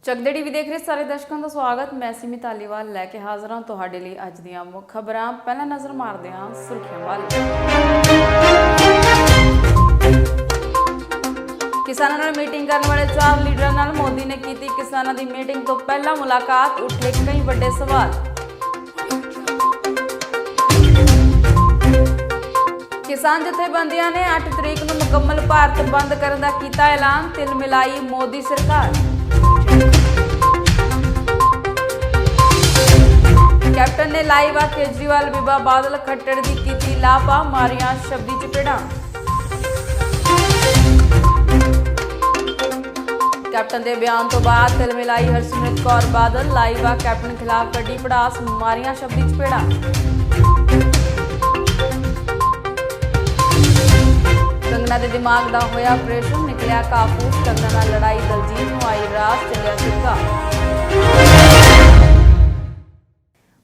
चकदे TV देख रहे सारे दर्शकों का स्वागत। मैं सिमी धालीवाल लैके हाजिर हाँ तुहाडे लई अज दीआं मुख खबरां। पहला नज़र मारदे हां सुर्खियां वल। किसानां नाल मीटिंग करने वाले 4 लीडरां नाल मोदी ने की किसानां दी मीटिंग तो पहला मुलाकात, उठे कई वड्डे सवाल। किसान जथेबंदियां ने 8 तरीक नूं मुकम्मल भारत बंद करने का कीता ऐलान, तिल मिलाई मोदी सरकार। कैप्टन ने लाइव आ केजरीवाल बीबा बादल खट्टर दी कीती लापा, मारियां शब्दी चपेड़ा। कैप्टन के बयान तो बाद तिल मिलाई हरसिमरत कौर बादल, लाइव आ कैप्टन खिलाफ कड्डी पड़ास, मारियां शब्दी चपेड़ा। कंगना के दिमाग का होया ऑपरेशन, निकलिया काफूस, कंगना नाल लड़ाई दलजीत नूं आई रास, चलिया सिक्का।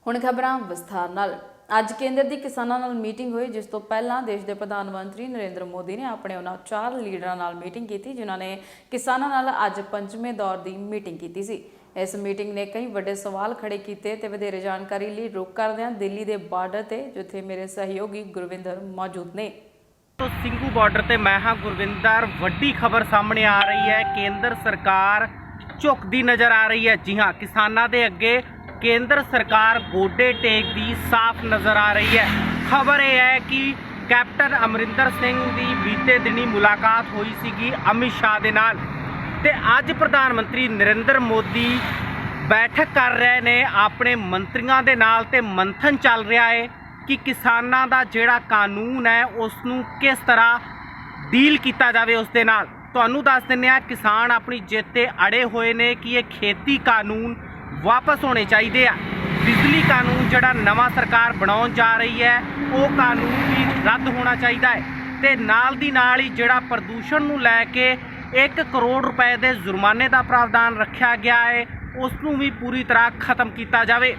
हुण खबरां विस्तार नाल। अज केंद्र की किसानां नाल मीटिंग हुई, जिस तो पहला देश के प्रधानमंत्री नरेंद्र मोदी ने अपने उन्हां 4 लीडरां नाल मीटिंग की, जिन्हां ने किसानां नाल अज 5वें दौर की मीटिंग की सी। इस मीटिंग ने कई वड्डे सवाल खड़े किए ते वधेरे जानकारी लई रुख करदिआं दिल्ली के बार्डर ते जिथे मेरे सहयोगी गुरविंदर मौजूद ने। तो ਸਿੰਘੂ ਬਾਰਡਰ ਤੇ मैं हाँ गुरविंदर। वड्डी खबर सामने आ रही है, केंद्र सरकार झुकदी नज़र आ रही है। जी हाँ, किसानां दे अगे केंद्र सरकार गोडे टेकदी साफ नज़र आ रही है। खबर यह है कि कैप्टन अमरिंदर सिंह की बीते दिनी मुलाकात हुई सी अमित शाह दे नाल, ते अज प्रधानमंत्री नरेंद्र मोदी बैठक कर रहे ने अपने मंत्रियों के नाल, ते मंथन चल रहा है कि किसानां दा जिहड़ा कानून है उसनूं किस तरह डील किया जाए। उस दे नाल तुहानूं दस दिंदे आ, किसान अपनी जिद ते अड़े हुए ने कि ये खेती कानून वापस होने चाहिए। बिजली कानून जिहड़ा नवां सरकार बनाउण जा रही है वो कानून भी रद्द होना चाहिए है, ते नाल दी नाल ही जिहड़ा प्रदूषण नूं लैके 1 करोड़ रुपए के जुर्माने का प्रावधान रखा गया है उसनूं भी पूरी तरह खत्म किया जाए।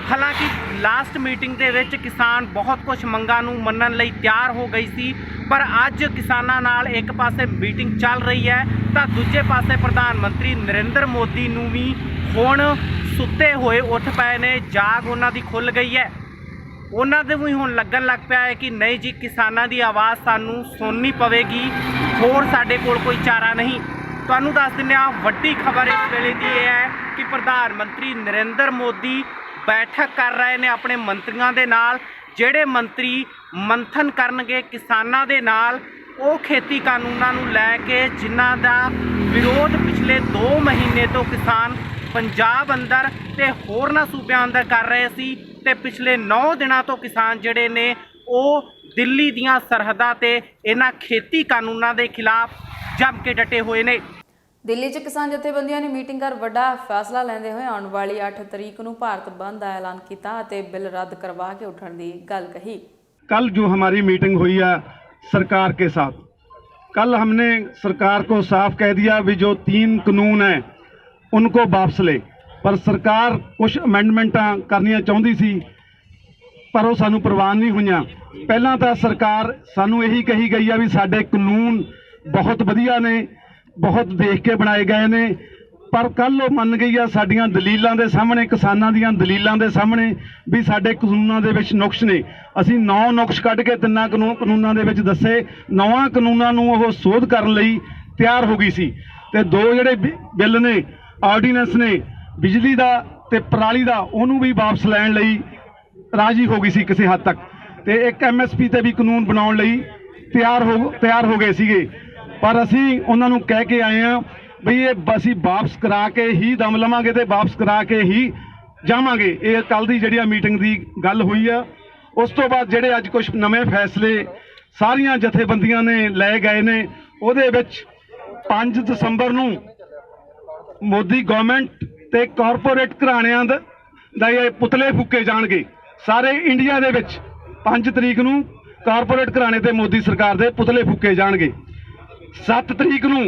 हालांकि लास्ट मीटिंग दे विच किसान बहुत कुछ मंगां नूं मन्नण लई तैयार हो गई सी, पर अज किसानां नाल एक पासे मीटिंग चल रही है तो दूजे पासे प्रधानमंत्री नरेंद्र मोदी नूं भी हुण सुते हुए उठ पए ने, जाग उन्हां दी खुल गई है। उन्हां दे भी हुण लगन लग पिया है कि नहीं जी, किसानां दी आवाज़ सानूं सुननी पवेगी, होर साडे कोल कोई चारा नहीं। तुहानूं दस दिंदे आ, वड्डी खबर इस वेले दी यह है कि प्रधानमंत्री नरेंद्र मोदी बैठक कर रहे हैं अपने मंत्रियों के नाल। जिहड़े मंत्री मंथन करनगे किसानां दे नाल वो खेती कानूनां नूं लैके जिन्हां दा विरोध पिछले 2 महीने तो किसान पंजाब अंदर ते होरनां सूबिਆਂ अंदर कर रहे सी, ते पिछले 9 दिनों तो किसान जिहड़े ने वो दिल्ली दीआं सरहदां ते इन्हां खेती कानूनां दे खिलाफ जम के डटे हुए ने। दिल्ली च किसान जथेबंदियां ने मीटिंग कर वड्डा फैसला लैंदे हुए आउण वाली 8 तरीक नूं भारत बंद का ऐलान किया ते बिल रद्द करवा के उठण दी गल कही। कल जो हमारी मीटिंग हुई है सरकार के साथ, कल हमने सरकार को साफ कह दिया भी जो 3 कानून हैं उनको वापस ले, पर सरकार कुछ अमेंडमेंटां करनियां चाहुंदी सी पर वो सानू प्रवान नहीं हुईयां। पहला तो सरकार सानू यही कही गई है भी साडे कानून बहुत वधिया ने, बहुत देख के बनाए गए ने, पर कल वो मन गई है साडियां दलीलां दे सामने, किसानां दीयां दलीलां दे सामने भी साडे कानूनां दे विच नुक्स ने। असीं 9 नुक्स कढ के 3 कानूनां दे विच दस्से, 9 कानूनां नूं ओह सोध करन लई तैयार हो गई सी, ते 2 जिहड़े बिल ने आर्डीनेंस ने बिजली दा ते पराली दा उहनूं भी वापस लैण लई राजी हो गई सी किसी हद तक, ते एक MSP ते भी कानून बनाउण लई तैयार हो गए सीगे। पर असी उन्होंने कह के आए हैं भी ये असी वापस करा के ही दम लवांगे ते वापस करा के ही जावांगे। ये कल की जिहड़ी मीटिंग की गल हुई है, उस तो बाद जिहड़े अज कुछ नवे फैसले सारियां जथेबंदियां ने लै गए ने, उहदे विच 5 दसंबर नूं मोदी गवर्नमेंट ते कॉरपोरेट घराणियां दा ये पुतले फूके जाणगे सारे इंडिया दे विच। 5 तरीक नूं कॉरपोरेट घराणे ते मोदी सरकार दे पुतले फूके जाणगे। 7 तरीक नूं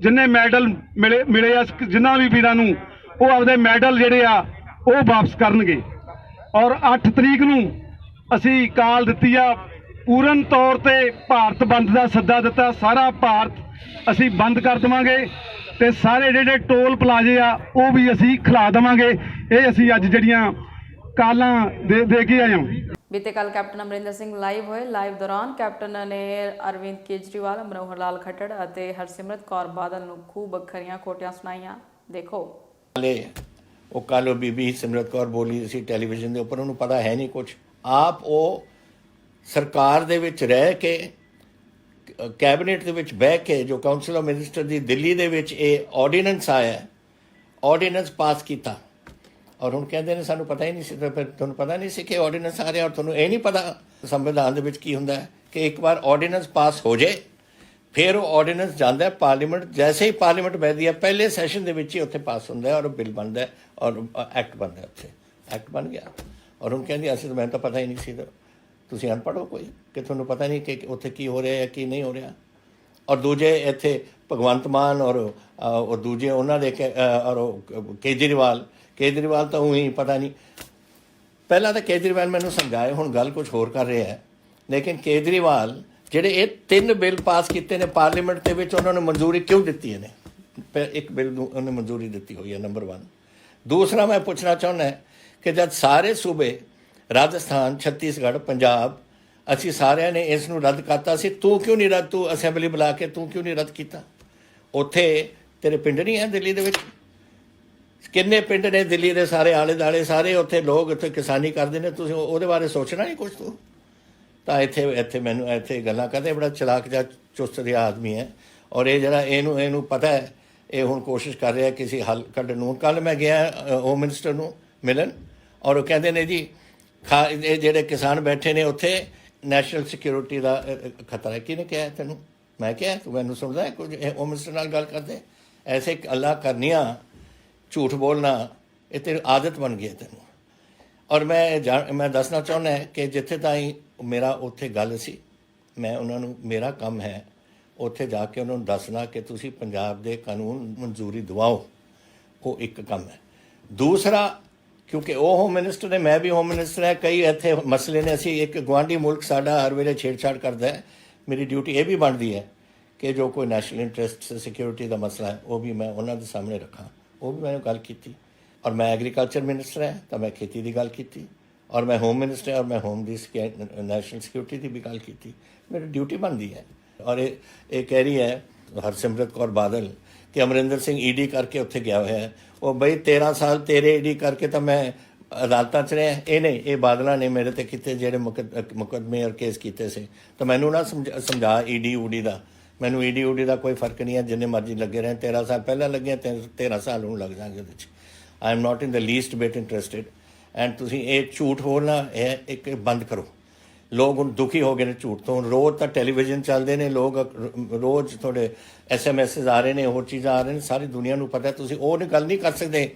जिन्ने मैडल मिले आ जिन्हां भी वीरां नूं वो आपदे मैडल जिहड़े आ वो वापस करनगे। और 8 तरीक नूं असी काल दित्ती आ पूर्ण तौर ते भारत बंद का सद्दा दिता, सारा भारत असी बंद कर देवांगे। ਤੇ ਸਾਰੇ ਜਿਹੜੇ ਟੋਲ ਪਲਾਜ਼ੇ ਆ ਉਹ ਵੀ ਅਸੀਂ ਖਿਲਾ ਦੇਵਾਂਗੇ। ਇਹ ਅਸੀਂ ਅੱਜ ਜਿਹੜੀਆਂ ਕਾਲਾਂ ਦੇ ਕੇ ਆਏ ਹਾਂ। बीते कल कैप्टन अमरिंदर सिंह लाइव होए। लाइव दौरान कैप्टन ने अरविंद केजरीवाल, मनोहर लाल खट्टर और हरसिमरत कौर बादल नूं खूब खरियां खोटियां सुनाइयां। देखो ਉਹ ਕੱਲ ਬੀਬੀ ਸਿਮਰਤ ਕੌਰ ਬੋਲੀ ਸੀ ਟੈਲੀਵਿਜ਼ਨ ਦੇ ਉੱਪਰ, ਉਹਨੂੰ ਪਤਾ ਹੈ ਨਹੀਂ ਕੁਝ। ਆਪ ਉਹ ਸਰਕਾਰ ਦੇ ਵਿੱਚ ਰਹਿ ਕੇ, ਕੈਬਨਿਟ ਦੇ ਵਿੱਚ ਬਹਿ ਕੇ, ਜੋ ਕਾਉਂਸਲ ਆਫ ਮਿਨਿਸਟਰ ਦੀ ਦਿੱਲੀ ਦੇ ਵਿੱਚ ਇਹ ਆਰਡੀਨੈਂਸ ਆਇਆ, ਆਰਡੀਨੈਂਸ ਪਾਸ ਕੀਤਾ, ਔਰ ਹੁਣ ਕਹਿੰਦੇ ਨੇ ਸਾਨੂੰ ਪਤਾ ਹੀ ਨਹੀਂ ਸੀ। ਤਾਂ ਫਿਰ ਤੁਹਾਨੂੰ ਪਤਾ ਨਹੀਂ ਸੀ ਕਿ ਆਰਡੀਨੈਂਸ ਆ ਰਿਹਾ, ਔਰ ਤੁਹਾਨੂੰ ਇਹ ਨਹੀਂ ਪਤਾ ਸੰਵਿਧਾਨ ਦੇ ਵਿੱਚ ਕੀ ਹੁੰਦਾ ਹੈ ਕਿ ਇੱਕ ਵਾਰ ਆਰਡੀਨੈਂਸ ਪਾਸ ਹੋ ਜਾਏ ਫਿਰ ਉਹ ਆਰਡੀਨੈਂਸ ਜਾਂਦਾ ਹੈ ਪਾਰਲੀਮੈਂਟ। ਜੈਸੇ ਹੀ ਪਾਰਲੀਮੈਂਟ ਬੈਠਦੀ ਹੈ ਪਹਿਲੇ ਸੈਸ਼ਨ ਦੇ ਵਿੱਚ ਹੀ ਉੱਥੇ ਪਾਸ ਹੁੰਦਾ ਹੈ ਔਰ ਬਿੱਲ ਬਣਦਾ ਹੈ ਔਰ ਐਕਟ ਬਣਦਾ, ਉੱਥੇ ਐਕਟ ਬਣ ਗਿਆ। ਔਰ ਹੁਣ ਕਹਿੰਦੀ ਅਸੀਂ ਤਾਂ ਮੈਨੂੰ ਤਾਂ ਪਤਾ ਹੀ ਨਹੀਂ ਸੀ। ਤੁਸੀਂ ਅਨਪੜ੍ਹ ਹੋ ਕੋਈ ਕਿ ਤੁਹਾਨੂੰ ਪਤਾ ਨਹੀਂ ਕਿ ਉੱਥੇ ਕੀ ਹੋ ਰਿਹਾ ਹੈ ਕੀ ਨਹੀਂ ਹੋ ਰਿਹਾ। ਔਰ ਦੂਜੇ ਇੱਥੇ ਭਗਵੰਤ ਮਾਨ ਔਰ ਦੂਜੇ ਉਹਨਾਂ ਦੇ ਔਰ ਕੇਜਰੀਵਾਲ ਤਾਂ ਉਹੀ ਪਤਾ ਨਹੀਂ। ਪਹਿਲਾਂ ਤਾਂ ਕੇਜਰੀਵਾਲ ਮੈਨੂੰ ਸਮਝਾਏ, ਹੁਣ ਗੱਲ ਕੁਝ ਹੋਰ ਕਰ ਰਿਹਾ ਹੈ। ਲੇਕਿਨ ਕੇਜਰੀਵਾਲ ਜਿਹੜੇ ਇਹ 3 ਬਿੱਲ ਪਾਸ ਕੀਤੇ ਨੇ ਪਾਰਲੀਮੈਂਟ ਦੇ ਵਿੱਚ, ਉਹਨਾਂ ਨੂੰ ਮਨਜ਼ੂਰੀ ਕਿਉਂ ਦਿੱਤੀ ਇਹਨੇ? ਇੱਕ ਬਿੱਲ ਨੂੰ ਉਹਨੇ ਮਨਜ਼ੂਰੀ ਦਿੱਤੀ ਹੋਈ ਹੈ, ਨੰਬਰ 1। ਦੂਸਰਾ ਮੈਂ ਪੁੱਛਣਾ ਚਾਹੁੰਦਾ ਕਿ ਜਦ ਸਾਰੇ ਸੂਬੇ ਰਾਜਸਥਾਨ, ਛੱਤੀਸਗੜ੍ਹ, ਪੰਜਾਬ, ਅਸੀਂ ਸਾਰਿਆਂ ਨੇ ਇਸ ਨੂੰ ਰੱਦ ਕਰਤਾ ਸੀ, ਤੂੰ ਕਿਉਂ ਨਹੀਂ ਰੱਦ? ਤੂੰ ਅਸੈਂਬਲੀ ਬੁਲਾ ਕੇ ਤੂੰ ਕਿਉਂ ਨਹੀਂ ਰੱਦ ਕੀਤਾ? ਉੱਥੇ ਤੇਰੇ ਪਿੰਡ ਨਹੀਂ ਹੈ ਦਿੱਲੀ ਦੇ ਵਿੱਚ? ਕਿੰਨੇ ਪਿੰਡ ਨੇ ਦਿੱਲੀ ਦੇ ਸਾਰੇ ਆਲੇ ਦੁਆਲੇ, ਸਾਰੇ ਉੱਥੇ ਲੋਕ ਉੱਥੇ ਕਿਸਾਨੀ ਕਰਦੇ ਨੇ, ਤੁਸੀਂ ਉਹਦੇ ਬਾਰੇ ਸੋਚਣਾ ਨਹੀਂ ਕੁਛ? ਤੂੰ ਤਾਂ ਇੱਥੇ ਮੈਨੂੰ ਇੱਥੇ ਗੱਲਾਂ ਕਰਦੇ, ਬੜਾ ਚਲਾਕ ਜਿਹਾ ਚੁਸਤ ਜਿਹਾ ਆਦਮੀ ਹੈ। ਔਰ ਇਹ ਜਿਹੜਾ ਇਹਨੂੰ ਪਤਾ ਹੈ, ਇਹ ਹੁਣ ਕੋਸ਼ਿਸ਼ ਕਰ ਰਿਹਾ ਕਿਸੇ ਹੱਲ ਕੱਢਣ ਨੂੰ। ਕੱਲ੍ਹ ਮੈਂ ਗਿਆ ਹੋਮ ਮਿਨਿਸਟਰ ਨੂੰ ਮਿਲਣ, ਔਰ ਉਹ ਕਹਿੰਦੇ ਨੇ ਜੀ ਇਹ ਜਿਹੜੇ ਕਿਸਾਨ ਬੈਠੇ ਨੇ ਉੱਥੇ ਨੈਸ਼ਨਲ ਸਿਕਿਉਰਿਟੀ ਦਾ ਖਤਰਾ ਹੈ। ਕਿਹਨੇ ਕਿਹਾ ਤੈਨੂੰ? ਮੈਂ ਕਿਹਾ? ਤੂੰ ਮੈਨੂੰ ਸੁਣਦਾ ਹੈ? ਕੁਝ ਹੋਮ ਮਿਨਿਸਟਰ ਨਾਲ ਗੱਲ ਕਰਦੇ ਐਸੇ ਗੱਲਾਂ ਕਰਨੀਆਂ, ਝੂਠ ਬੋਲਣਾ, ਇਹ ਤੇਰੀ ਆਦਤ ਬਣ ਗਈ ਹੈ ਤੈਨੂੰ। ਔਰ ਮੈਂ ਦੱਸਣਾ ਚਾਹੁੰਦਾ ਕਿ ਜਿੱਥੇ ਤਾਈਂ ਮੇਰਾ ਉੱਥੇ ਗੱਲ ਸੀ, ਮੈਂ ਉਹਨਾਂ ਨੂੰ, ਮੇਰਾ ਕੰਮ ਹੈ ਉੱਥੇ ਜਾ ਕੇ ਉਹਨਾਂ ਨੂੰ ਦੱਸਣਾ ਕਿ ਤੁਸੀਂ ਪੰਜਾਬ ਦੇ ਕਾਨੂੰਨ ਮਨਜ਼ੂਰੀ ਦਿਵਾਓ। ਉਹ ਇੱਕ ਕੰਮ ਹੈ। ਦੂਸਰਾ, ਕਿਉਂਕਿ ਉਹ ਹੋਮ ਮਿਨਿਸਟਰ ਨੇ, ਮੈਂ ਵੀ ਹੋਮ ਮਿਨਿਸਟਰ ਹੈ, ਕਈ ਇੱਥੇ ਮਸਲੇ ਨੇ, ਅਸੀਂ ਇੱਕ ਗੁਆਂਢੀ ਮੁਲਕ ਸਾਡਾ ਹਰ ਵੇਲੇ ਛੇੜਛਾੜ ਕਰਦਾ ਹੈ। ਮੇਰੀ ਡਿਊਟੀ ਇਹ ਵੀ ਬਣਦੀ ਹੈ ਕਿ ਜੋ ਕੋਈ ਨੈਸ਼ਨਲ ਇੰਟਰਸਟ, ਸਿਕਿਉਰਿਟੀ ਦਾ ਮਸਲਾ ਹੈ, ਉਹ ਵੀ ਮੈਂ ਉਹਨਾਂ ਦੇ ਸਾਹਮਣੇ ਰੱਖਾਂ। ਉਹ ਵੀ ਮੈਂ ਗੱਲ ਕੀਤੀ। ਔਰ ਮੈਂ ਐਗਰੀਕਲਚਰ ਮਿਨਿਸਟਰ ਹੈ ਤਾਂ ਮੈਂ ਖੇਤੀ ਦੀ ਗੱਲ ਕੀਤੀ, ਔਰ ਮੈਂ ਹੋਮ ਮਿਨਿਸਟਰ ਔਰ ਮੈਂ ਹੋਮ ਦੀ ਨੈਸ਼ਨਲ ਸਿਕਿਉਰਿਟੀ ਦੀ ਵੀ ਗੱਲ ਕੀਤੀ। ਮੇਰੀ ਡਿਊਟੀ ਬਣਦੀ ਹੈ। ਔਰ ਇਹ ਕਹਿ ਰਹੀ ਹੈ ਹਰਸਿਮਰਤ ਕੌਰ ਬਾਦਲ ਕਿ ਅਮਰਿੰਦਰ ਸਿੰਘ ਈਡੀ ਕਰਕੇ ਉੱਥੇ ਗਿਆ ਹੋਇਆ ਹੈ। ਉਹ ਬਈ 13 ਸਾਲ ਤੇਰੇ ਈਡੀ ਕਰਕੇ ਤਾਂ ਮੈਂ ਅਦਾਲਤਾਂ 'ਚ ਰਿਹਾ। ਇਹ ਬਾਦਲਾਂ ਨੇ ਮੇਰੇ 'ਤੇ ਕੀਤੇ ਜਿਹੜੇ ਮੁਕੱਦਮੇ ਔਰ ਕੇਸ ਕੀਤੇ ਸੀ। ਤਾਂ ਮੈਨੂੰ ਨਾ ਸਮਝਾ ਈਡੀ ਊਡੀ ਦਾ। ਮੈਨੂੰ ਈਡੀ ਊਡੀ ਦਾ ਕੋਈ ਫਰਕ ਨਹੀਂ ਹੈ, ਜਿੰਨੇ ਮਰਜ਼ੀ ਲੱਗੇ ਰਹੇ। 13 ਸਾਲ ਪਹਿਲਾਂ ਲੱਗੇ, 13 ਸਾਲ ਹੁਣ ਲੱਗ ਜਾਣਗੇ ਉਹਦੇ 'ਚ। I am not in the least bit interested. And ਤੁਸੀਂ ਇਹ ਝੂਠ ਬੋਲਣਾ ਇਹ ਇੱਕ ਬੰਦ ਕਰੋ। ਲੋਕ ਹੁਣ ਦੁਖੀ ਹੋ ਗਏ ਨੇ ਝੂਠ ਤੋਂ। ਰੋਜ਼ ਤਾਂ ਟੈਲੀਵਿਜ਼ਨ ਚੱਲਦੇ ਨੇ, ਲੋਕ ਰੋਜ਼ ਤੁਹਾਡੇ SMS ਆ ਰਹੇ ਨੇ, ਹੋਰ ਚੀਜ਼ਾਂ ਆ ਰਹੀਆਂ ਨੇ, ਸਾਰੀ ਦੁਨੀਆ ਨੂੰ ਪਤਾ। ਤੁਸੀਂ ਉਹ ਗੱਲ ਨਹੀਂ ਕਰ ਸਕਦੇ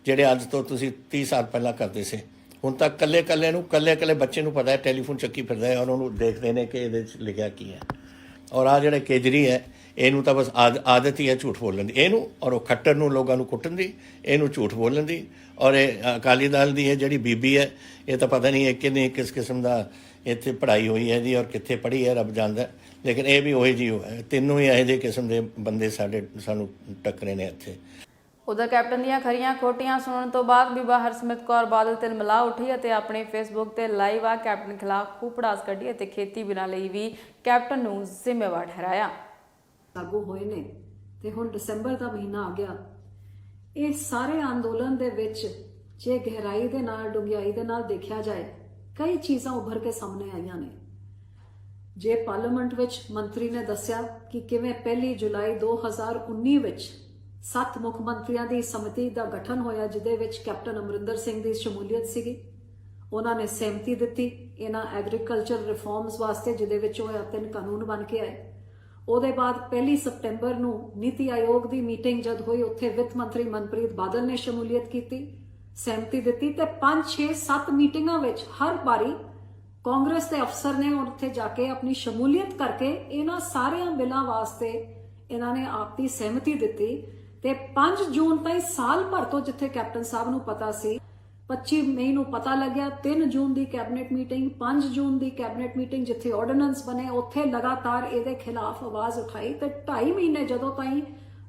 ਜਿਹੜੇ ਅੱਜ ਤੋਂ ਤੁਸੀਂ 30 ਸਾਲ ਪਹਿਲਾਂ ਕਰਦੇ ਸੀ। ਹੁਣ ਤਾਂ ਕੱਲੇ ਬੱਚੇ ਨੂੰ ਪਤਾ ਹੈ, ਟੈਲੀਫੋਨ ਚੱਕੀ ਫਿਰਦਾ ਹੈ ਔਰ ਉਹਨੂੰ ਦੇਖਦੇ ਨੇ ਕਿ ਇਹਦੇ 'ਚ ਲਿਖਿਆ ਕੀ ਹੈ। ਔਰ ਆ ਜਿਹੜਾ ਕੇਜਰੀ ਹੈ, ਇਹਨੂੰ ਤਾਂ ਬਸ ਆਦਤ ਹੀ ਹੈ ਝੂਠ ਬੋਲਣ ਦੀ, ਇਹਨੂੰ। ਔਰ ਉਹ ਖੱਟਰ ਨੂੰ, ਲੋਕਾਂ ਨੂੰ ਕੁੱਟਣ ਦੀ, ਇਹਨੂੰ ਝੂਠ ਬੋਲਣ ਦੀ। ਔਰ ਇਹ ਅਕਾਲੀ ਦਲ ਦੀ ਹੈ ਜਿਹੜੀ ਬੀਬੀ ਹੈ, ਇਹ ਤਾਂ ਪਤਾ ਨਹੀਂ ਕਿੰਨੇ ਕਿਸ ਕਿਸਮ ਦਾ ਇੱਥੇ ਪੜ੍ਹਾਈ ਹੋਈ ਹੈ ਜੀ ਔਰ ਕਿੱਥੇ ਪੜ੍ਹੀ ਹੈ, ਰੱਬ ਜਾਣਦਾ। ਲੇਕਿਨ ਇਹ ਵੀ ਉਹੀ ਜਿਹੀ ਹੈ। ਤਿੰਨੋਂ ਹੀ ਇਹੋ ਜਿਹੇ ਕਿਸਮ ਦੇ ਬੰਦੇ ਸਾਨੂੰ ਟੱਕਰੇ ਨੇ ਇੱਥੇ। ਉਧਰ ਕੈਪਟਨ ਦੀਆਂ ਖਰੀਆਂ ਖੋਟੀਆਂ ਸੁਣਨ ਤੋਂ ਬਾਅਦ ਬੀਬਾ ਹਰਸਿਮਰਤ ਕੌਰ ਬਾਦਲ ਤਿਲਮਿਲਾ ਉੱਠੀ ਅਤੇ ਆਪਣੇ ਫੇਸਬੁੱਕ ਤੇ ਲਾਈਵ ਆ ਕੈਪਟਨ ਖਿਲਾਫ ਖੂਬ ਭੜਾਸ ਕੱਢੀ ਅਤੇ ਖੇਤੀ ਬਿਨਾਂ ਲਈ ਵੀ ਕੈਪਟਨ ਨੂੰ ਜ਼ਿੰਮੇਵਾਰ ਠਹਿਰਾਇਆ। ਲਾਗੂ ਹੋਏ ਨੇ ਤੇ ਹੁਣ ਦਸੰਬਰ ਦਾ ਮਹੀਨਾ ਆ ਗਿਆ। ਇਹ ਸਾਰੇ ਅੰਦੋਲਨ ਦੇ ਵਿੱਚ ਜੇ ਗਹਿਰਾਈ ਦੇ ਨਾਲ, ਡੂੰਘਾਈ ਦੇ ਨਾਲ ਦੇਖਿਆ ਜਾਏ, ਕਈ ਚੀਜ਼ਾਂ ਉੱਭਰ ਕੇ ਸਾਹਮਣੇ ਆਈਆਂ ਨੇ। ਜੇ ਪਾਰਲੀਮੈਂਟ ਵਿੱਚ ਮੰਤਰੀ ਨੇ ਦੱਸਿਆ ਕਿ ਕਿਵੇਂ 1 ਜੁਲਾਈ 2019 ਵਿੱਚ 7 ਮੁੱਖ ਮੰਤਰੀਆਂ ਦੀ ਸਮਿਤੀ ਦਾ ਗਠਨ ਹੋਇਆ, ਜਿਹਦੇ ਵਿੱਚ ਕੈਪਟਨ ਅਮਰਿੰਦਰ ਸਿੰਘ ਦੀ ਸ਼ਮੂਲੀਅਤ ਸੀਗੀ। ਉਹਨਾਂ ਨੇ ਸਹਿਮਤੀ ਦਿੱਤੀ ਇਹਨਾਂ ਐਗਰੀਕਲਚਰ ਰਿਫਾਰਮਸ ਵਾਸਤੇ, ਜਿਹਦੇ ਵਿੱਚ ਉਹ 3 ਕਾਨੂੰਨ ਬਣ ਕੇ ਆਏ। ਉਹਦੇ ਬਾਅਦ 1 ਸਤੰਬਰ ਨੂੰ ਨੀਤੀ ਆਯੋਗ ਦੀ ਮੀਟਿੰਗ ਜਦ ਹੋਈ, ਉੱਥੇ ਵਿੱਤ ਮੰਤਰੀ ਮਨਪ੍ਰੀਤ ਬਾਦਲ ਨੇ ਸ਼ਮੂਲੀਅਤ ਕੀਤੀ, ਸਹਿਮਤੀ ਦਿੱਤੀ। ਤੇ 5, 6, 7 ਮੀਟਿੰਗਾਂ ਵਿੱਚ ਹਰ ਵਾਰੀ ਕਾਂਗਰਸ ਦੇ ਅਫਸਰ ਨੇ ਉੱਥੇ ਜਾ ਕੇ ਆਪਣੀ ਸ਼ਮੂਲੀਅਤ ਕਰਕੇ ਇਹਨਾਂ ਸਾਰਿਆਂ ਬਿੱਲਾਂ ਵਾਸਤੇ ਇਹਨਾਂ ਨੇ ਆਪਦੀ ਸਹਿਮਤੀ ਦਿੱਤੀ। ਤੇ 5 ਜੂਨ ਤਾਈਂ ਸਾਲ ਭਰ ਤੋਂ, ਜਿੱਥੇ ਕੈਪਟਨ ਸਾਹਿਬ ਨੂੰ ਪਤਾ ਸੀ, 25 ਮਈ ਨੂੰ ਪਤਾ ਲੱਗਿਆ, 3 ਜੂਨ ਦੀ ਕੈਬਨਿਟ ਮੀਟਿੰਗ, 5 ਜੂਨ ਦੀ ਕੈਬਨਿਟ ਮੀਟਿੰਗ ਜਿੱਥੇ ਆਰਡੀਨੈਂਸ ਬਣੇ, ਉੱਥੇ ਲਗਾਤਾਰ ਇਹਦੇ ਖਿਲਾਫ ਆਵਾਜ਼ ਉਠਾਈ। ਤੇ 2.5 ਮਹੀਨੇ ਜਦੋਂ ਤਾਈਂ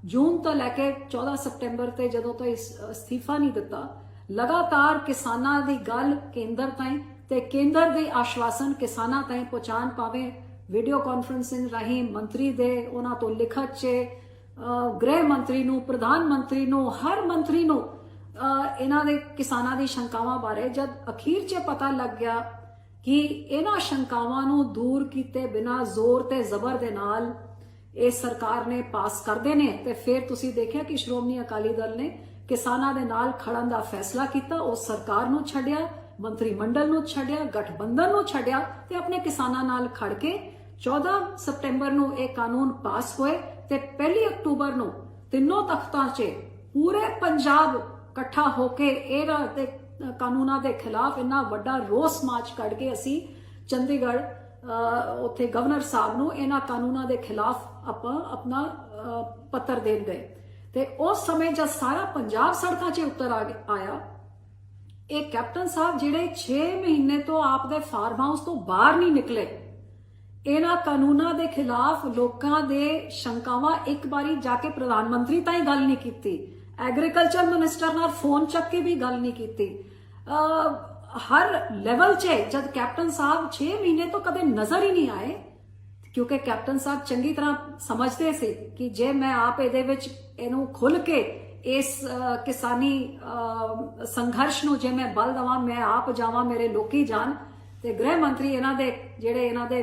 ਜੂਨ ਤੋਂ ਲੈ ਕੇ 14 ਸਤੰਬਰ ਤੇ ਜਦੋਂ ਤੋਂ ਅਸਤੀਫਾ ਨਹੀਂ ਦਿੱਤਾ, ਲਗਾਤਾਰ ਕਿਸਾਨਾਂ ਦੀ ਗੱਲ ਕੇਂਦਰ ਤਾਈਂ ਤੇ ਕੇਂਦਰ ਦੇ ਆਸ਼ਵਾਸਨ ਕਿਸਾਨਾਂ ਤਾਈਂ ਪਹੁੰਚਾਉਣ ਪਾਵੇ ਵੀਡੀਓ ਕਾਨਫਰੰਸਿੰਗ ਰਾਹੀਂ ਮੰਤਰੀ ਦੇ ਉਹਨਾਂ ਤੋਂ ਲਿਖਤ 'ਚ ਗ੍ਰਹਿ ਮੰਤਰੀ ਨੂੰ, ਪ੍ਰਧਾਨ ਮੰਤਰੀ ਨੂੰ, ਹਰ ਮੰਤਰੀ ਨੂੰ ਇਹਨਾਂ ਦੇ ਕਿਸਾਨਾਂ ਦੀ ਸ਼ੰਕਾਵਾਂ ਬਾਰੇ ਜਦ ਅਖੀਰ 'ਚ ਪਤਾ ਲੱਗ ਗਿਆ ਕਿ ਇਹਨਾਂ ਸ਼ੰਕਾਵਾਂ ਨੂੰ ਦੂਰ ਕੀਤੇ ਬਿਨਾਂ ਜ਼ੋਰ ਤੇ ਜ਼ਬਰ ਦੇ ਨਾਲ ਇਹ ਸਰਕਾਰ ਨੇ ਪਾਸ ਕਰਦੇ ਨੇ, ਤੇ ਫਿਰ ਤੁਸੀਂ ਦੇਖਿਆ ਕਿ ਸ਼੍ਰੋਮਣੀ ਅਕਾਲੀ ਦਲ ਨੇ ਕਿਸਾਨਾਂ ਦੇ ਨਾਲ ਖੜਨ ਦਾ ਫੈਸਲਾ ਕੀਤਾ। ਉਹ ਸਰਕਾਰ ਨੂੰ ਛੱਡਿਆ, ਮੰਤਰੀ ਮੰਡਲ ਨੂੰ ਛੱਡਿਆ, ਗਠਬੰਧਨ ਨੂੰ ਛੱਡਿਆ ਤੇ ਆਪਣੇ ਕਿਸਾਨਾਂ ਨਾਲ ਖੜ ਕੇ 14 ਸਤੰਬਰ ਨੂੰ ਇਹ ਕਾਨੂੰਨ ਪਾਸ ਹੋਏ ਤੇ 1 ਅਕਤੂਬਰ ਨੂੰ ਤਿੰਨੋਂ ਤਖਤਾਂ 'ਚ ਪੂਰੇ ਪੰਜਾਬ ਇਕੱਠਾ ਹੋ ਕੇ ਇਹਨਾਂ ਦੇ ਕਾਨੂੰਨਾਂ ਦੇ ਖਿਲਾਫ ਇੰਨਾ ਵੱਡਾ ਰੋਸ ਮਾਰਚ ਕੱਢ ਕੇ ਅਸੀਂ ਚੰਡੀਗੜ੍ਹ ਉੱਥੇ ਗਵਰਨਰ ਸਾਹਿਬ ਨੂੰ ਇਹਨਾਂ ਕਾਨੂੰਨਾਂ ਦੇ ਖਿਲਾਫ ਆਪਾਂ ਆਪਣਾ ਪੱਤਰ ਦੇਣ ਗਏ। ਤੇ ਉਸ ਸਮੇਂ ਜਦ ਸਾਰਾ ਪੰਜਾਬ ਸੜਕਾਂ 'ਚ ਉਤਰ ਆਇਆ, ਇਹ ਕੈਪਟਨ ਸਾਹਿਬ ਜਿਹੜੇ 6 ਮਹੀਨੇ ਤੋਂ ਆਪ ਦੇ ਫਾਰਮ ਹਾਊਸ ਤੋਂ ਬਾਹਰ ਨਹੀਂ ਨਿਕਲੇ, ਇਹਨਾਂ ਕਾਨੂੰਨਾਂ ਦੇ ਖਿਲਾਫ ਲੋਕਾਂ ਦੇ ਸ਼ੰਕਾਵਾਂ ਇੱਕ ਵਾਰੀ ਜਾ ਕੇ ਪ੍ਰਧਾਨ ਮੰਤਰੀ ਤਾਈਂ ਗੱਲ ਨਹੀਂ ਕੀਤੀ, ਐਗਰੀਕਲਚਰ ਮਿਨਿਸਟਰ ਨਾਲ ਫੋਨ ਚੱਕ ਕੇ ਵੀ ਗੱਲ ਨਹੀਂ ਕੀਤੀ। ਹਰ ਲੈਵਲ 'ਚ ਜਦ ਕੈਪਟਨ ਸਾਹਿਬ 6 ਮਹੀਨੇ ਤੋਂ ਕਦੇ ਨਜ਼ਰ ਹੀ ਨਹੀਂ ਆਏ, ਕਿਉਂਕਿ ਕੈਪਟਨ ਸਾਹਿਬ ਚੰਗੀ ਤਰ੍ਹਾਂ ਸਮਝਦੇ ਸੀ ਕਿ ਜੇ ਮੈਂ ਆਪ ਇਹਦੇ ਵਿੱਚ ਇਹਨੂੰ ਖੁੱਲ ਕੇ ਇਸ ਕਿਸਾਨੀ ਸੰਘਰਸ਼ ਨੂੰ ਜੇ ਮੈਂ ਬਲ ਦੇਵਾਂ, ਮੈਂ ਆਪ ਜਾਵਾਂ, ਮੇਰੇ ਲੋਕੀ ਜਾਣ, ਤੇ ਗ੍ਰਹਿ ਮੰਤਰੀ ਇਹਨਾਂ ਦੇ ਜਿਹੜੇ ਇਹਨਾਂ ਦੇ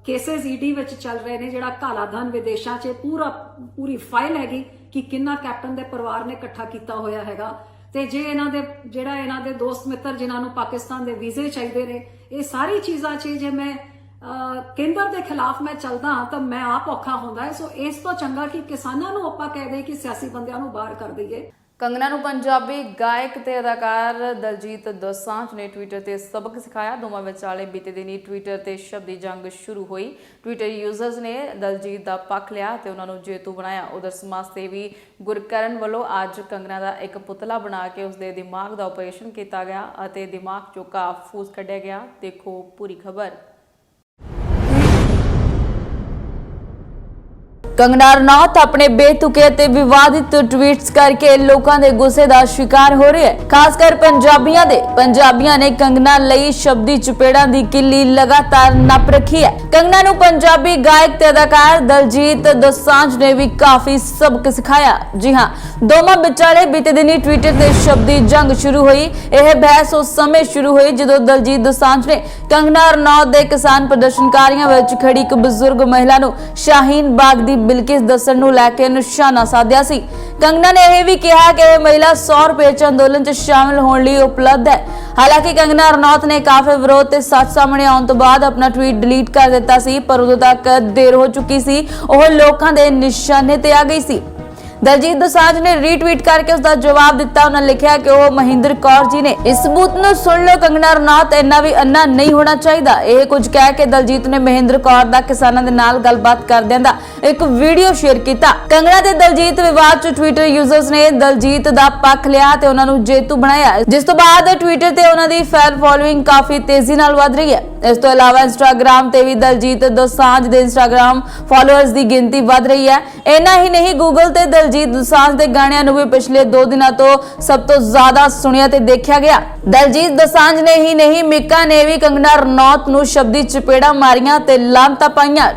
ਕੇਸਿਸ ਈਡੀ ਵਿੱਚ ਚੱਲ ਰਹੇ ਨੇ, ਜਿਹੜਾ ਕਾਲਾ ਧਨ ਵਿਦੇਸ਼ਾਂ 'ਚ ਪੂਰੀ ਫਾਈਲ ਹੈਗੀ ਕਿ ਕਿੰਨਾ ਕੈਪਟਨ ਦੇ ਪਰਿਵਾਰ ਨੇ ਇਕੱਠਾ ਕੀਤਾ ਹੋਇਆ ਹੈਗਾ, ਤੇ ਜੇ ਇਹਨਾਂ ਦੇ ਦੋਸਤ ਮਿੱਤਰ ਜਿਨ੍ਹਾਂ ਨੂੰ ਪਾਕਿਸਤਾਨ ਦੇ ਵੀਜ਼ੇ ਚਾਹੀਦੇ ਨੇ, ਇਹ ਸਾਰੀ ਚੀਜ਼ਾਂ 'ਚ ਜੇ ਮੈਂ ਕੇਂਦਰ ਦੇ ਖਿਲਾਫ ਮੈਂ ਚੱਲਦਾ ਹਾਂ ਤਾਂ ਮੈਂ ਆਪ ਔਖਾ ਹੁੰਦਾ ਹੈ। ਸੋ ਇਸ ਤੋਂ ਚੰਗਾ ਕਿ ਕਿਸਾਨਾਂ ਨੂੰ ਆਪਾਂ ਕਹਿ ਦੇ ਕਿ ਸਿਆਸੀ ਬੰਦਿਆਂ ਨੂੰ ਬਾਹਰ ਕਰ ਦਈਏ। ਕੰਗਨਾ ਨੂੰ ਪੰਜਾਬੀ ਗਾਇਕ ਤੇ ਅਦਾਕਾਰ ਦਲਜੀਤ ਦੋਸਾਂਝ ਨੇ ਟਵਿੱਟਰ ਤੇ ਸਬਕ ਸਿਖਾਇਆ। ਦੋਵਾਂ ਵਿਚਾਲੇ ਬੀਤੇ ਦਿਨੀ ਟਵਿੱਟਰ ਤੇ ਸ਼ਬਦੀ ਜੰਗ ਸ਼ੁਰੂ ਹੋਈ। ਟਵਿੱਟਰ ਯੂਜ਼ਰਸ ਨੇ ਦਲਜੀਤ ਦਾ ਪੱਖ ਲਿਆ ਤੇ ਉਹਨਾਂ ਨੂੰ ਜੇਤੂ ਬਣਾਇਆ। ਉਧਰ ਸਮਾਜ ਸੇਵੀ ਗੁਰਕਰਨ ਵੱਲੋਂ ਅੱਜ ਕੰਗਨਾ ਦਾ ਇੱਕ ਪੁਤਲਾ ਬਣਾ ਕੇ ਉਸਦੇ ਦਿਮਾਗ ਦਾ ਆਪਰੇਸ਼ਨ ਕੀਤਾ ਗਿਆ ਅਤੇ ਦਿਮਾਗ ਚੋਂ ਕਾਫੂਸ ਕੱਢਿਆ ਗਿਆ। ਦੇਖੋ ਪੂਰੀ ਖਬਰ। ਕੰਗਨਾ ਰਣੌਤ ਆਪਣੇ ਬੇਤੁਕੇ ਤੇ ਵਿਵਾਦਿਤ ਟਵੀਟਸ ਕਰਕੇ ਲੋਕਾਂ ਦੇ ਗੁੱਸੇ ਦਾ ਸ਼ਿਕਾਰ ਹੋ ਰਹੀ ਹੈ। ਖਾਸ ਕਰ ਪੰਜਾਬੀਆਂ ਨੇ ਕੰਗਨਾ ਲਈ ਸ਼ਬਦੀ ਚਪੇੜਾਂ ਦੀ ਕਿੱਲੀ ਲਗਾਤਾਰ ਨੱਪ ਰੱਖੀ ਹੈ। ਕੰਗਨਾ ਨੂੰ ਪੰਜਾਬੀ ਗਾਇਕ ਤੇ ਅਦਾਕਾਰ ਦਲਜੀਤ ਦੋਸਾਂਝ ਨੇ ਵੀ ਕਾਫੀ ਸਬਕ ਸਿਖਾਇਆ। ਜੀ ਹਾਂ, ਦੋਵਾਂ ਵਿਚਾਲੇ ਬੀਤੇ ਦਿਨੀ ਟਵਿੱਟਰ ਤੇ ਸ਼ਬਦੀ ਜੰਗ ਸ਼ੁਰੂ ਹੋਈ। ਇਹ ਬਹਿਸ ਉਸ ਸਮੇਂ ਸ਼ੁਰੂ ਹੋਈ ਜਦੋਂ ਦਲਜੀਤ ਦੋਸਾਂਝ ਨੇ ਕੰਗਨਾ ਰਣੌਤ ਦੇ ਕਿਸਾਨ ਪ੍ਰਦਰਸ਼ਨਕਾਰੀਆਂ ਵਿੱਚ ਖੜੀ ਇੱਕ ਬਜ਼ੁਰਗ ਮਹਿਲਾ ਨੂੰ ਸ਼ਾਹੀਨ ਬਾਗ ਦੀ ਬਿਲਕਿਸ ਦੱਸਣ ਨੂੰ ਲੈ ਕੇ ਨਿਸ਼ਾਨਾ ਸਾਧਿਆ ਸੀ। ਕੰਗਨਾ ਨੇ ਇਹ ਵੀ ਕਿਹਾ ਕਿ ਇਹ ਮਹਿਲਾ 100 ਰੁਪਏ ਚ ਅੰਦੋਲਨ 'ਚ ਸ਼ਾਮਲ ਹੋਣ ਲਈ ਉਪਲਬਧ ਹੈ। ਹਾਲਾਂਕਿ ਕੰਗਨਾ ਰਣੌਤ ਨੇ ਕਾਫੀ ਵਿਰੋਧ ਤੇ ਸੱਚ ਸਾਹਮਣੇ ਆਉਣ ਤੋਂ ਬਾਅਦ ਆਪਣਾ ਟਵੀਟ ਡਿਲੀਟ ਕਰ ਦਿੱਤਾ ਸੀ, ਪਰ ਉਦੋਂ ਤੱਕ ਦੇਰ ਹੋ ਚੁੱਕੀ ਸੀ। ਉਹ ਲੋਕਾਂ ਦੇ ਨਿਸ਼ਾਨੇ ਤੇ ਆ ਗਈ ਸੀ। ਦਲਜੀਤ ਦੋਸਾਂਝ ਨੇ ਰੀਟਵੀਟ ਕਰਕੇ ਉਸਦਾ ਜਵਾਬ ਦਿੱਤਾ। ਉਹਨਾਂ ਲਿਖਿਆ ਕਿ ਉਹ ਮਹਿੰਦਰ ਕੌਰ ਜੀ ਨੇ ਇਸ ਸਬੂਤ ਨੂੰ ਸੁਣ ਲਓ, ਕੰਗਨਾ ਰਣੌਤ ਇੰਨਾ ਵੀ ਅੰਨਾ ਨਹੀਂ ਹੋਣਾ ਚਾਹੀਦਾ। ਇਹ ਕੁਝ ਕਹਿ ਕੇ ਦਲਜੀਤ ਨੇ ਮਹਿੰਦਰ ਕੌਰ ਦਾ ਕਿਸਾਨਾਂ ਦੇ ਨਾਲ ਗੱਲਬਾਤ ਕਰਦਿਆਂ ਦਾ ਇੱਕ ਵੀਡੀਓ ਸ਼ੇਅਰ ਕੀਤਾ। ਕੰਗਨਾ ਤੇ ਦਲਜੀਤ ਵਿਵਾਦ 'ਚ ਟਵਿੱਟਰ ਯੂਜ਼ਰਸ ਨੇ ਦਲਜੀਤ ਦਾ ਪੱਖ ਲਿਆ ਤੇ ਉਹਨਾਂ ਨੂੰ ਜੇਤੂ ਬਣਾਇਆ, ਜਿਸ ਤੋਂ ਬਾਅਦ ਟਵਿੱਟਰ ਤੇ ਉਹਨਾਂ ਦੀ ਫੈਨ ਫੋਲੋਇੰਗ ਕਾਫੀ ਤੇਜ਼ੀ ਨਾਲ ਵਧ ਰਹੀ ਹੈ। ਇਸ ਤੋਂ ਇਲਾਵਾ ਇੰਸਟਾਗ੍ਰਾਮ ਤੇ ਵੀ ਦਲਜੀਤ ਦੋਸਾਂਝ ਦੇ ਇੰਸਟਾਗ੍ਰਾਮ ਫਾਲੋਅਰਸ ਦੀ ਗਿਣਤੀ ਵਧ ਰਹੀ ਹੈ। ਇੰਨਾ ਹੀ ਨਹੀਂ, ਗੂਗਲ ਤੇ ਦਲਜੀਤ ਦੋਸਾਂਝ ਦੇ ਗਾਣਿਆਂ ਨੂੰ ਵੀ ਪਿਛਲੇ 2 ਦਿਨਾਂ ਤੋਂ ਸਭ ਤੋਂ ਜ਼ਿਆਦਾ ਸੁਣਿਆ ਤੇ ਦੇਖਿਆ ਗਿਆ। ਦਲਜੀਤ ਦੋਸਾਂਝ ਨੇ ਹੀ ਨਹੀਂ, ਮਿੱਕਾ ਨੇ ਵੀ ਕੰਗਨਾ ਰਣੌਤ ਨੂੰ ਸ਼ਬਦੀ ਚਪੇੜਾਂ ਮਾਰੀਆਂ ਤੇ ਲਾਂਤਾਂ ਪਾਈਆਂ।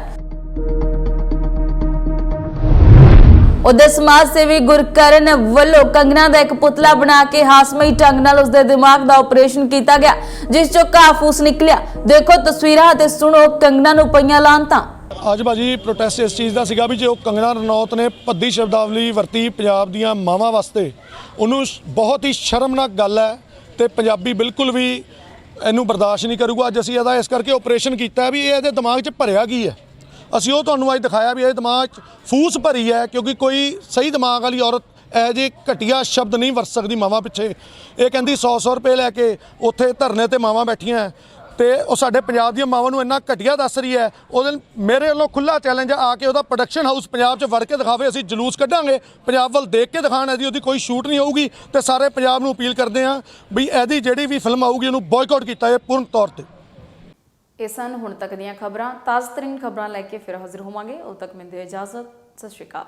ਉਧਰ ਸਮਾਜ ਸੇਵੀ ਗੁਰਕਰਨ ਵੱਲੋਂ ਕੰਗਨਾ ਦਾ ਇੱਕ ਪੁਤਲਾ ਬਣਾ ਕੇ ਹਾਸਮਈ ਢੰਗ ਨਾਲ ਉਸਦੇ ਦਿਮਾਗ ਦਾ ਆਪਰੇਸ਼ਨ ਕੀਤਾ ਗਿਆ, ਜਿਸ ਚੋਂ ਕਾਫੂਸ ਨਿਕਲਿਆ। ਦੇਖੋ ਤਸਵੀਰਾਂ ਤੇ ਸੁਣੋ ਕੰਗਨਾ ਨੂੰ ਪਈਆਂ ਲਾਂਤਾਂ। ਅੱਜ ਭਾਜੀ ਪ੍ਰੋਟੈਸਟ ਇਸ ਚੀਜ਼ ਦਾ ਸੀਗਾ ਵੀ ਜੋ ਕੰਗਨਾ ਰਣੌਤ ਨੇ ਭੱਦੀ ਸ਼ਬਦਾਵਲੀ ਵਰਤੀ ਪੰਜਾਬ ਦੀਆਂ ਮਾਵਾਂ ਵਾਸਤੇ, ਉਹਨੂੰ ਬਹੁਤ ਹੀ ਸ਼ਰਮਨਾਕ ਗੱਲ ਹੈ ਤੇ ਪੰਜਾਬੀ ਬਿਲਕੁਲ ਵੀ ਇਹਨੂੰ ਬਰਦਾਸ਼ਤ ਨਹੀਂ ਕਰੂਗਾ। ਅੱਜ ਅਸੀਂ ਇਹਦਾ ਇਸ ਕਰਕੇ ਆਪਰੇਸ਼ਨ ਕੀਤਾ ਵੀ ਇਹਦੇ ਦਿਮਾਗ 'ਚ ਭਰਿਆ ਕੀ ਹੈ। ਅਸੀਂ ਉਹ ਤੁਹਾਨੂੰ ਅੱਜ ਦਿਖਾਇਆ ਵੀ ਇਹ ਦਿਮਾਗ 'ਚ ਫੂਸ ਭਰੀ ਹੈ, ਕਿਉਂਕਿ ਕੋਈ ਸਹੀ ਦਿਮਾਗ ਵਾਲੀ ਔਰਤ ਇਹ ਜਿਹੇ ਘਟੀਆ ਸ਼ਬਦ ਨਹੀਂ ਵਰਤ ਸਕਦੀ ਮਾਵਾਂ ਪਿੱਛੇ। ਇਹ ਕਹਿੰਦੀ 100 ਰੁਪਏ ਲੈ ਕੇ ਉੱਥੇ ਧਰਨੇ ਤੇ ਮਾਵਾਂ ਬੈਠੀਆਂ ਤੇ ਉਹ ਸਾਡੇ ਪੰਜਾਬ ਦੀਆਂ ਮਾਵਾਂ ਨੂੰ ਇੰਨਾ ਘਟੀਆ ਦੱਸ ਰਹੀ ਹੈ। ਉਹਦੇ ਮੇਰੇ ਵੱਲੋਂ ਖੁੱਲ੍ਹਾ ਚੈਲੰਜ ਆ ਕੇ ਉਹਦਾ ਪ੍ਰੋਡਕਸ਼ਨ ਹਾਊਸ ਪੰਜਾਬ 'ਚ ਵੜ ਕੇ ਦਿਖਾਵੇ। ਅਸੀਂ ਜਲੂਸ ਕੱਢਾਂਗੇ, ਪੰਜਾਬ ਵੱਲ ਦੇਖ ਕੇ ਦਿਖਾਣ। ਉਹਦੀ ਕੋਈ ਸ਼ੂਟ ਨਹੀਂ ਹੋਊਗੀ ਤੇ ਸਾਰੇ ਪੰਜਾਬ ਨੂੰ ਅਪੀਲ ਕਰਦੇ ਹਾਂ ਵੀ ਇਹਦੀ ਜਿਹੜੀ ਵੀ ਫਿਲਮ ਆਊਗੀ ਉਹਨੂੰ ਬੋਇਕਾਟ ਕੀਤਾ ਜਾਏ ਪੂਰਨ ਤੌਰ ਤੇ। ਇਹ ਸਨ ਹੁਣ ਤੱਕ ਦੀਆਂ ਖਬਰਾਂ। ਤਾਜ਼ਾ ਤਰੀਨ ਖਬਰਾਂ ਲੈ ਕੇ ਫਿਰ ਹਾਜ਼ਰ ਹੋਵਾਂਗੇ। ਉਦੋਂ ਤੱਕ ਮੈਨੂੰ ਦਿਓ ਇਜਾਜ਼ਤ। ਸਤਿ ਸ਼੍ਰੀ ਅਕਾਲ।